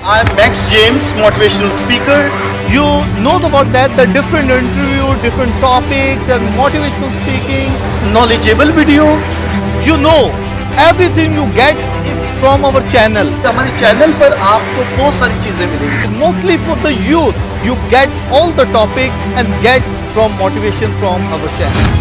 I'm Max James, motivational speaker. You know about that, the different interview, different topics and motivational speaking, knowledgeable video. You know, everything you get from our channel. हमारे channel पर आपको बहुत सारी चीजें मिलेंगी. Mostly for the youth, you get all the topic and get from motivation from our channel.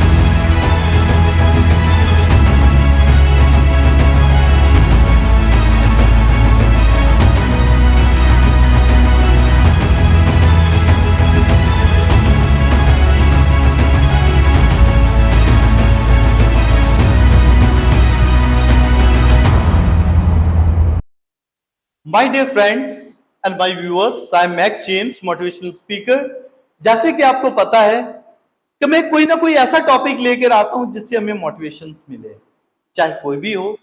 My dear friends and my viewers, I am Max James, motivational speaker. जैसे कि आपको पता है कि मैं कोई ना कोई ऐसा टॉपिक लेकर आता हूं जिससे हमें मोटिवेशन मिले, चाहे कोई भी हो.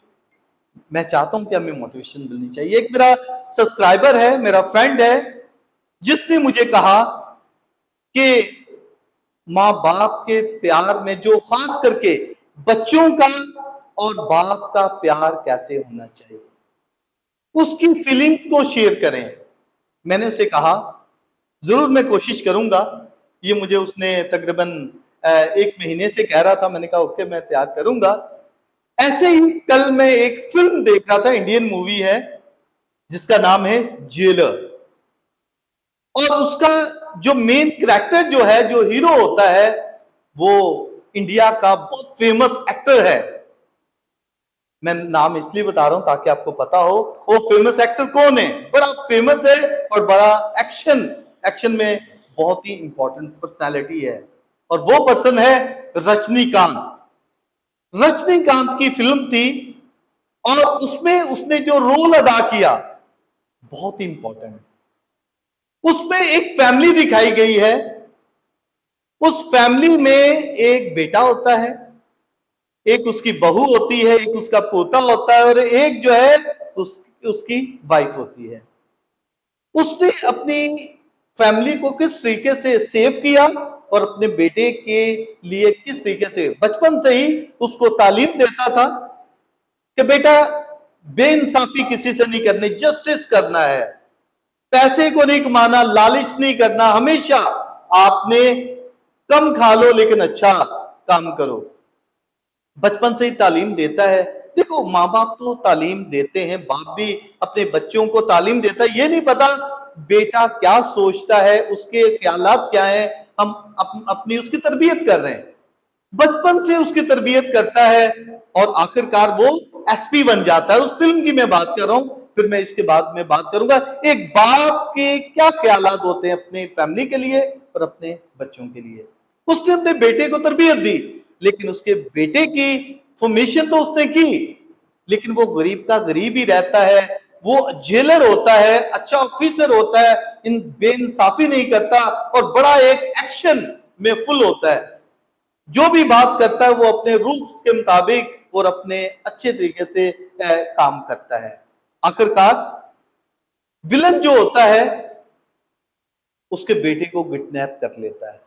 मैं चाहता हूं कि हमें मोटिवेशन मिलनी चाहिए. एक मेरा सब्सक्राइबर है, मेरा फ्रेंड है, जिसने मुझे कहा कि माँ बाप के प्यार में जो खास करके बच्चों का और बाप का प्यार कैसे होना चाहिए, उसकी फीलिंग को शेयर करें. मैंने उसे कहा जरूर मैं कोशिश करूंगा. ये मुझे उसने तकरीबन 1 महीने से कह रहा था. मैंने कहा ओके, मैं तैयार करूंगा. ऐसे ही कल मैं एक फिल्म देख रहा था, इंडियन मूवी है जिसका नाम है जेलर. और उसका जो मेन कैरेक्टर जो है, जो हीरो होता है, वो इंडिया का बहुत फेमस एक्टर है. मैं नाम इसलिए बता रहा हूं ताकि आपको पता हो वो फेमस एक्टर कौन है. बड़ा फेमस है और बड़ा एक्शन में बहुत ही इंपॉर्टेंट पर्सनालिटी है. और वो पर्सन है रजनीकांत. रजनीकांत की फिल्म थी और उसमें उसने जो रोल अदा किया बहुत ही इंपॉर्टेंट. उसमें एक फैमिली दिखाई गई है. उस फैमिली में एक बेटा होता है, एक उसकी बहू होती है, एक उसका पोता होता है और एक जो है उसकी वाइफ होती है. उसने अपनी फैमिली को किस तरीके से सेव किया और अपने बेटे के लिए किस तरीके से बचपन से ही उसको तालीम देता था कि बेटा बेइंसाफी किसी से नहीं करनी, जस्टिस करना है, पैसे को नहीं कमाना, लालच नहीं करना, हमेशा आपने कम खा लो लेकिन अच्छा काम करो. बचपन से ही तालीम देता है. देखो, माँ बाप तो तालीम देते हैं, बाप भी अपने बच्चों को तालीम देता है. ये नहीं पता बेटा क्या सोचता है, उसके ख्यालात क्या है. हम अपनी उसकी तरबियत कर रहे हैं, बचपन से उसकी तरबियत करता है और आखिरकार वो एसपी बन जाता है. उस फिल्म की मैं बात कर रहा हूं, फिर मैं इसके बाद में बात करूंगा एक बाप के क्या ख्यालात होते हैं अपने फैमिली के लिए और अपने बच्चों के लिए. उसने अपने बेटे को तरबियत दी, लेकिन उसके बेटे की फॉर्मेशन तो उसने की, लेकिन वो गरीब का गरीब ही रहता है. वो जेलर होता है, अच्छा ऑफिसर होता है, इन बेइंसाफी नहीं करता और बड़ा एक एक्शन में फुल होता है. जो भी बात करता है वो अपने रूल्स के मुताबिक और अपने अच्छे तरीके से काम करता है. आखिरकार विलन जो होता है उसके बेटे को किडनैप कर लेता है,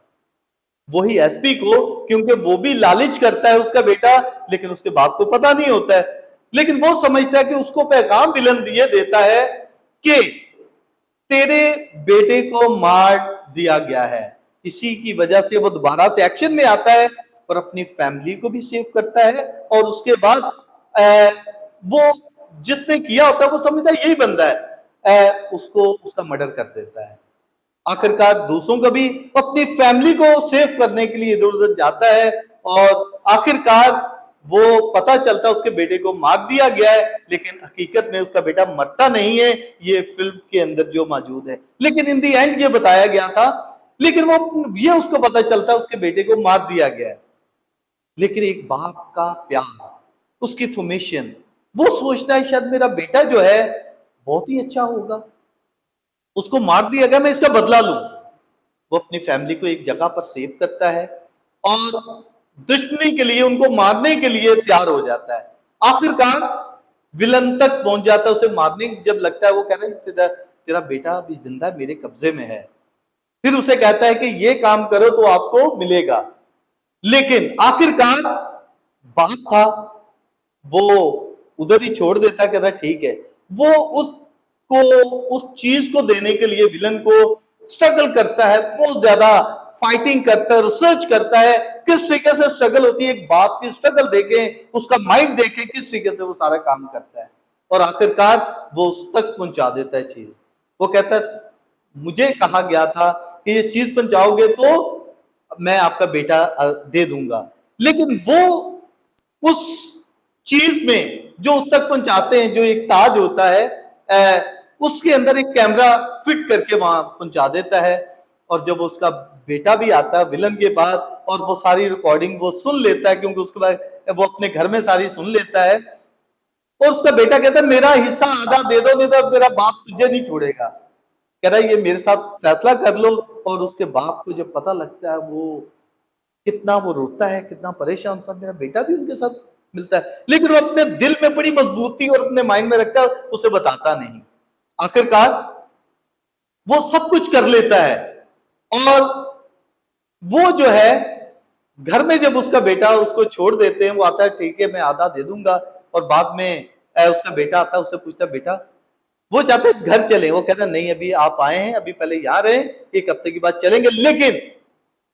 वही एसपी को, क्योंकि वो भी लालच करता है उसका बेटा, लेकिन उसके बाप को पता नहीं होता है. लेकिन वो समझता है कि उसको पैगाम विलन ये देता है कि तेरे बेटे को मार दिया गया है. इसी की वजह से वो दोबारा से एक्शन में आता है और अपनी फैमिली को भी सेव करता है. और उसके बाद वो जिसने किया होता है वो समझता है यही बंदा है, उसको उसका मर्डर कर देता है. आखिरकार दूसरों का भी अपनी फैमिली को सेव करने के लिए इधर उधर जाता है और आखिरकार वो पता चलता है उसके बेटे को मार दिया गया है, लेकिन हकीकत में उसका बेटा मरता नहीं है. ये फिल्म के अंदर जो मौजूद है, लेकिन इन दी एंड ये बताया गया था. लेकिन वो ये उसको पता चलता है उसके बेटे को मार दिया गया है. लेकिन एक बाप का प्यार, उसकी फॉर्मेशन, वो सोचता है शायद मेरा बेटा जो है बहुत ही अच्छा होगा, उसको मार दिया गया, मैं इसका बदला लूं. वो अपनी फैमिली को एक जगह पर सेव करता है और दुश्मनी के लिए, उनको मारने के लिए तैयार हो जाता है. आखिरकार विलन तक पहुंच जाता है. उसे मारने जब लगता है वो कह रहा है तेरा बेटा अभी जिंदा मेरे कब्जे में है. फिर उसे कहता है कि ये काम करो तो आपको मिलेगा. लेकिन आखिरकार बात था, वो उधर ही छोड़ देता, कहता ठीक है. वो उस को उस चीज को देने के लिए विलन को स्ट्रगल करता है, बहुत ज्यादा फाइटिंग करता है, रिसर्च करता है किस तरीके से स्ट्रगल होती है, एक बाप की स्ट्रगल देखे, उसका माइंड देखे किस तरीके से वो सारा काम करता है, और आखिरकार वो उस तक पहुंचा देता है चीज। वो कहता है मुझे कहा गया था कि ये चीज पहुंचाओगे तो मैं आपका बेटा दे दूंगा, लेकिन वो उस चीज में जो उस तक पहुंचाते हैं, जो एक ताज होता है, उसके अंदर एक कैमरा फिट करके वहां पहुंचा देता है, और जब उसका बेटा भी आता है विलन के बाद और वो सारी रिकॉर्डिंग वो सुन लेता है, क्योंकि उसके बाद वो अपने घर में सारी सुन लेता है, और उसका बेटा कहता है मेरा हिस्सा आधा दे दो, नहीं तो मेरा बाप तुझे नहीं छोड़ेगा। कह रहा है ये मेरे साथ फैसला कर लो। और उसके बाप को जब पता लगता है वो कितना वो रोता है, कितना परेशान होता है, मेरा बेटा भी उनके साथ मिलता है, लेकिन वो अपने दिल में बड़ी मजबूती और अपने माइंड में रखता है, उसे बताता नहीं। आखिरकार वो सब कुछ कर लेता है, और वो जो है घर में जब उसका बेटा उसको छोड़ देते हैं, वो आता है ठीक है मैं आधा दे दूंगा, और बाद में उसका बेटा आता है, उससे पूछता है बेटा, वो चाहते घर चले, वो कहता नहीं अभी आप आए हैं, अभी पहले यहाँ रहे, एक हफ्ते के बाद चलेंगे। लेकिन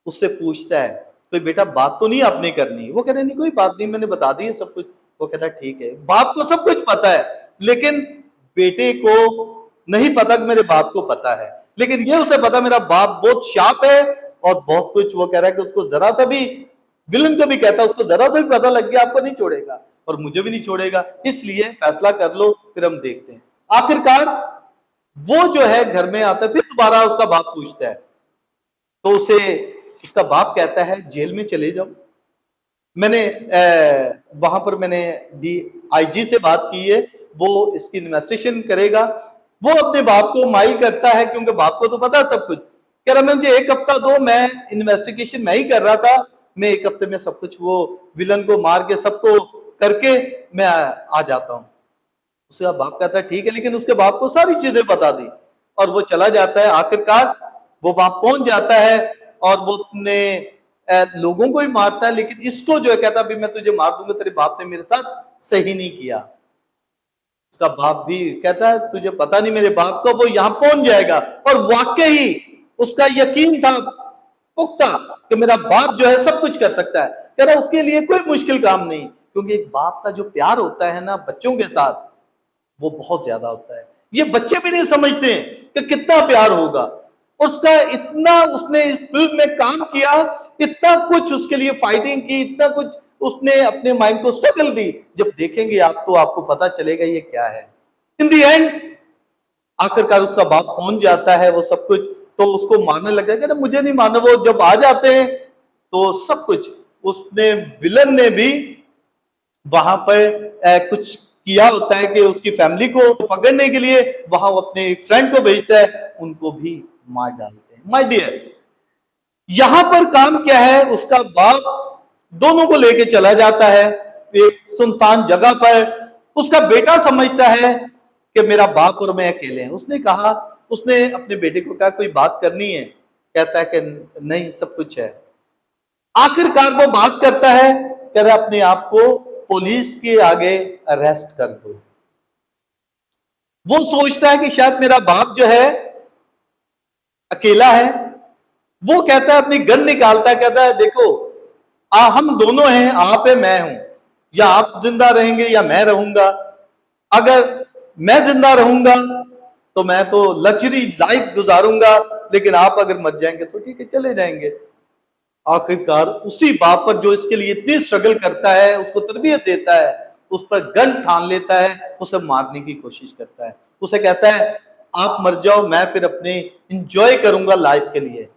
उससे पूछता है कोई बेटा बात तो नहीं आपने करनी? वो कहते नहीं कोई बात नहीं, मैंने बता दी है सब कुछ। वो कहता ठीक है, बाप को सब कुछ पता है, लेकिन बेटे को नहीं पता कि मेरे बाप को पता है, लेकिन ये उसे पता मेरा बाप बहुत शार्प है और बहुत कुछ। वो कह रहा है कि उसको जरा सा भी, विलन को भी कहता है उसको जरा सा भी पता लग गया आपको नहीं छोड़ेगा और मुझे भी नहीं छोड़ेगा, इसलिए फैसला कर लो फिर हम देखते हैं। आखिरकार वो जो है घर में आता है, फिर दोबारा उसका बाप पूछता है, तो उसे उसका बाप कहता है जेल में चले जाओ। मैंने वहां पर मैंने DIG से बात की है, वो इसकी इन्वेस्टिगेशन करेगा। वो अपने बाप को माइल करता है क्योंकि बाप को तो पता है सब कुछ। कह रहा मैं मुझे एक हफ्ता दो, मैं इन्वेस्टिगेशन मैं ही कर रहा था, मैं एक हफ्ते में सब कुछ वो विलन को मार के सबको करके मैं आ जाता हूँ। उसका बाप कहता है ठीक है, लेकिन उसके बाप को सारी चीजें बता दी और वो चला जाता है। आखिरकार वो वहां पहुंच जाता है और वो अपने लोगों को ही मारता है, लेकिन इसको जो है कहता अभी मैं तुझे मार दूंगा, तेरे बाप ने मेरे साथ सही नहीं किया। उसका बाप भी कहता है तुझे पता नहीं मेरे बाप को, वो यहां पहुंच जाएगा। और वाकई उसका यकीन था पुख्ता कि मेरा बाप जो है सब कुछ कर सकता है। कह रहा उसके लिए कोई मुश्किल काम नहीं, क्योंकि एक बाप का जो प्यार होता है ना बच्चों के साथ, वो बहुत ज्यादा होता है। ये बच्चे भी नहीं समझते कि कितना प्यार होगा। उसका इतना उसने इस फिल्म में काम किया, इतना कुछ उसके लिए फाइटिंग की, इतना कुछ उसने अपने माइंड को स्ट्रगल दी। जब देखेंगे आप तो आपको पता चलेगा ये क्या है। इन दी एंड आखिरकार उसका बाप पहुंच जाता है, वो सब कुछ तो उसको मारने लग जाएगा ना, मुझे नहीं मारना। वो जब आ जाते हैं तो सब कुछ उसने विलन ने भी वहां पर कुछ किया होता है कि उसकी फैमिली को पकड़ने के लिए वहां वो अपने एक फ्रेंड को भेजता है, उनको भी मार डालते हैं। माय डियर, यहां पर काम क्या है, उसका बाप दोनों को लेके चला जाता है एक सुनसान जगह पर। उसका बेटा समझता है कि मेरा बाप और मैं अकेले हैं। उसने अपने बेटे को कहा कोई बात करनी है, कहता है कि नहीं सब कुछ है। आखिरकार वो बात करता है, कह रहा अपने आप को पुलिस के आगे अरेस्ट कर दो। वो सोचता है कि शायद मेरा बाप जो है अकेला है। वो कहता है अपनी गन निकालता है, कहता है देखो हम दोनों हैं, आप है मैं हूं, या आप जिंदा रहेंगे या मैं रहूंगा। अगर मैं जिंदा रहूंगा तो मैं तो लग्जरी लाइफ गुजारूंगा, लेकिन आप अगर मर जाएंगे तो ठीक है चले जाएंगे। आखिरकार उसी बाप पर जो इसके लिए इतनी स्ट्रगल करता है, उसको तरबियत देता है, उस पर गन ठान लेता है, उसे मारने की कोशिश करता है। उसे कहता है आप मर जाओ, मैं फिर अपने इंजॉय करूंगा लाइफ के लिए।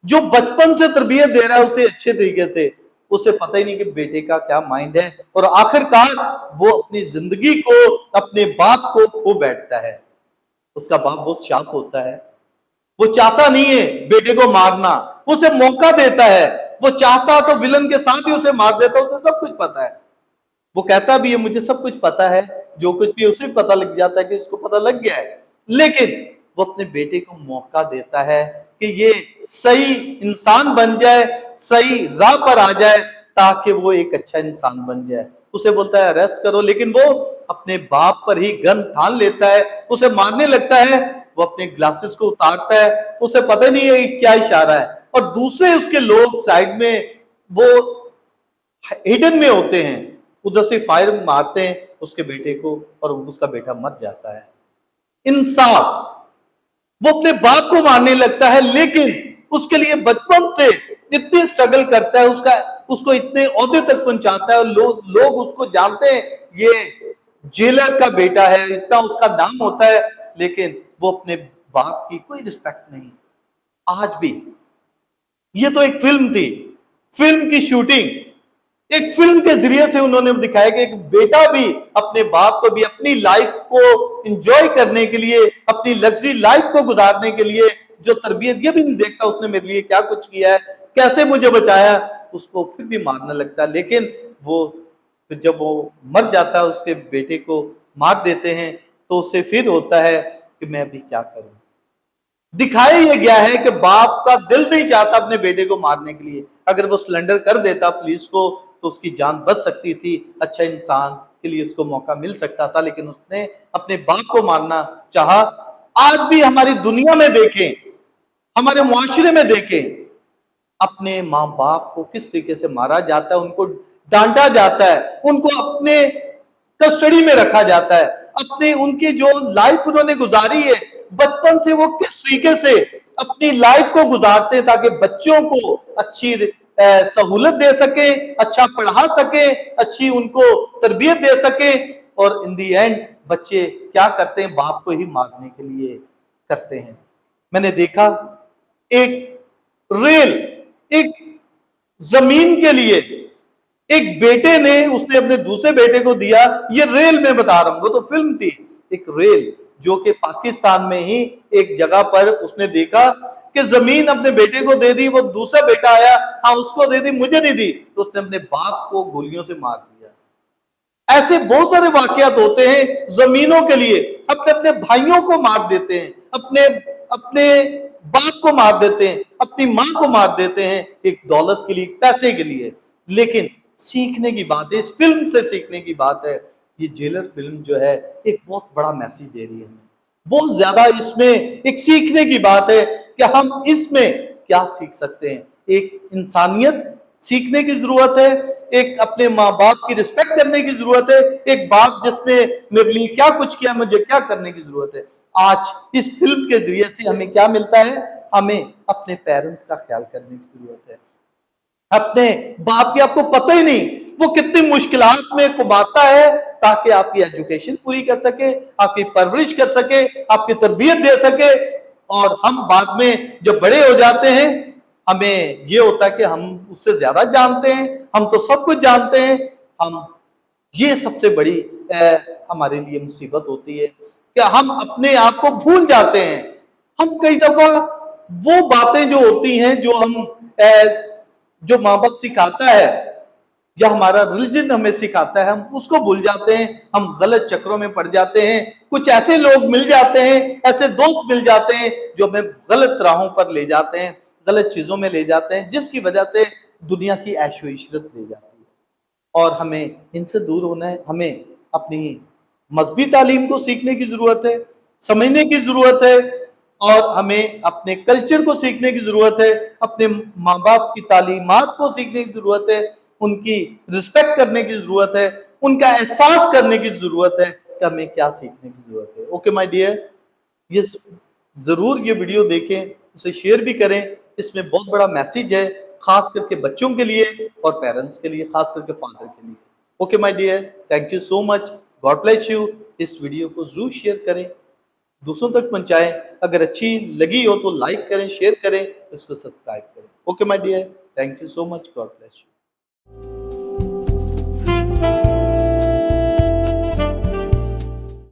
जो बचपन से तरबियत दे रहा है उसे अच्छे तरीके से, उसे पता ही नहीं कि बेटे का क्या माइंड है। और आखिरकार वो अपनी जिंदगी को, अपने बाप को खो बैठता है। उसका बाप बहुत शार्प होता है, वो चाहता नहीं है बेटे को मारना, उसे मौका देता है। वो चाहता तो विलन के साथ ही उसे मार देता, उसे सब कुछ पता है। वो कहता भी है मुझे सब कुछ पता है, जो कुछ भी उसे पता लग जाता है कि इसको पता लग गया है, लेकिन वो अपने बेटे को मौका देता है कि ये सही इंसान बन जाए, सही राह पर आ जाए, ताकि वो एक अच्छा इंसान बन जाए। उसे बोलता है अरेस्ट करो, लेकिन वो अपने बाप पर ही गन ठान लेता है, उसे मारने लगता है। वो अपने ग्लासेस को उतारता है, उसे पता नहीं है क्या इशारा है, और दूसरे उसके लोग साइड में वो हिडन में होते हैं, उधर से फायर मारते हैं उसके बेटे को, और उसका बेटा मर जाता है। इंसाफ, वो अपने बाप को मारने लगता है, लेकिन उसके लिए बचपन से इतनी स्ट्रगल करता है, उसको इतने ओहदे तक पहुंचाता है, और लोग उसको जानते हैं ये जेलर का बेटा है, इतना उसका नाम होता है, लेकिन वो अपने बाप की कोई रिस्पेक्ट नहीं। आज भी ये तो एक फिल्म थी, फिल्म की शूटिंग, एक फिल्म के जरिए से उन्होंने दिखाया कि एक बेटा भी अपने बाप को भी अपनी लाइफ को एंजॉय करने के लिए, अपनी लग्जरी लाइफ को गुजारने के लिए जो तरबियत, ये भी नहीं देखता उसने मेरे लिए क्या कुछ किया है, कैसे मुझे बचाया, उसको फिर भी मारने लगता है। लेकिन वो फिर जब वो मर जाता है, उसके बेटे को मार देते हैं, तो उससे फिर होता है कि मैं अभी क्या करूं। दिखाया यह गया है कि बाप का दिल नहीं चाहता अपने बेटे को मारने के लिए, अगर वो सरेंडर कर देता पुलिस को तो उसकी जान बच सकती थी, अच्छा इंसान के लिए उसको मौका मिल सकता था, लेकिन उसने अपने बाप को मारना चाहा। आज भी हमारी दुनिया में देखें, हमारे मुआशरे में देखें, अपने माँ बाप को किस तरीके से मारा जाता है, उनको डांटा जाता है, उनको अपने कस्टडी में रखा जाता है, अपने उनकी जो लाइफ उन्होंने गुजारी है बचपन से, वो किस तरीके से अपनी लाइफ को गुजारते हैं ताकि बच्चों को अच्छी सहूलत दे सके, अच्छा पढ़ा सके, अच्छी उनको तरबियत दे सके, और इन दी एंड बच्चे क्या करते हैं, बाप को ही मारने के लिए करते हैं। मैंने देखा एक रेल, एक जमीन के लिए एक बेटे ने, उसने अपने दूसरे बेटे को दिया, ये रेल में बता रहा हूं, वो तो फिल्म थी, एक रेल जो कि पाकिस्तान में ही एक जगह पर उसने देखा कि जमीन अपने बेटे को दे दी, वो दूसरा बेटा आया, हाँ उसको दे दी, मुझे नहीं दी, तो उसने अपने बाप को गोलियों से मार दिया। ऐसे बहुत सारे वाकयात होते हैं जमीनों के लिए, अपने अपने भाइयों को मार देते हैं, अपने अपने बाप को मार देते हैं, अपनी मां को मार देते हैं, एक दौलत के लिए, पैसे के लिए। लेकिन सीखने की बात है, इस फिल्म से सीखने की बात है, ये जेलर फिल्म जो है एक बहुत बड़ा मैसेज दे रही है हमें, बहुत ज्यादा इसमें एक सीखने की बात है कि हम इसमें क्या सीख सकते हैं। एक इंसानियत सीखने की जरूरत है, एक अपने माँ बाप की रिस्पेक्ट करने की जरूरत है, एक बाप जिसने मेरे लिए क्या कुछ किया, मुझे क्या करने की जरूरत है। आज इस फिल्म के जरिए से हमें क्या मिलता है, हमें अपने पेरेंट्स का ख्याल करने की जरूरत है। अपने बाप की आपको पता ही नहीं वो कितनी मुश्किलात में कमाता है ताकि आपकी एजुकेशन पूरी कर सके, आपकी परवरिश कर सके, आपकी तरबियत दे सके। और हम बाद में जब बड़े हो जाते हैं हमें ये होता है कि हम उससे ज्यादा जानते हैं, हम तो सब कुछ जानते हैं। हम ये सबसे बड़ी हमारे लिए मुसीबत होती है कि हम अपने आप को भूल जाते हैं। हम कई दफा वो बातें जो होती हैं जो हम जो माँ बाप सिखाता है या हमारा रिलीजन हमें सिखाता है, हम उसको भूल जाते हैं, हम गलत चक्रों में पड़ जाते हैं। कुछ ऐसे लोग मिल जाते हैं, ऐसे दोस्त मिल जाते हैं जो हमें गलत राहों पर ले जाते हैं, गलत चीजों में ले जाते हैं, जिसकी वजह से दुनिया की ऐशो इशरत ले जाती है। और हमें इनसे दूर होना है, हमें अपनी मजहबी तालीम को सीखने की जरूरत है, समझने की जरूरत है, और हमें अपने कल्चर को सीखने की जरूरत है, अपने माँ बाप की तालीमात को सीखने की जरूरत है, उनकी रिस्पेक्ट करने की जरूरत है, उनका एहसास करने की जरूरत है कि हमें क्या सीखने की जरूरत है। ओके माय डियर, ये जरूर ये वीडियो देखें, इसे शेयर भी करें, इसमें बहुत बड़ा मैसेज है, खास करके बच्चों के लिए और पेरेंट्स के लिए, खास करके फादर के लिए। Okay my dear, thank you so much, God bless you. इस वीडियो को जरूर शेयर करें, दूसरों तक पहुंचाएं, अगर अच्छी लगी हो तो लाइक करें, शेयर करें, इसको सब्सक्राइब करें। Okay my dear, thank you so much, God bless you.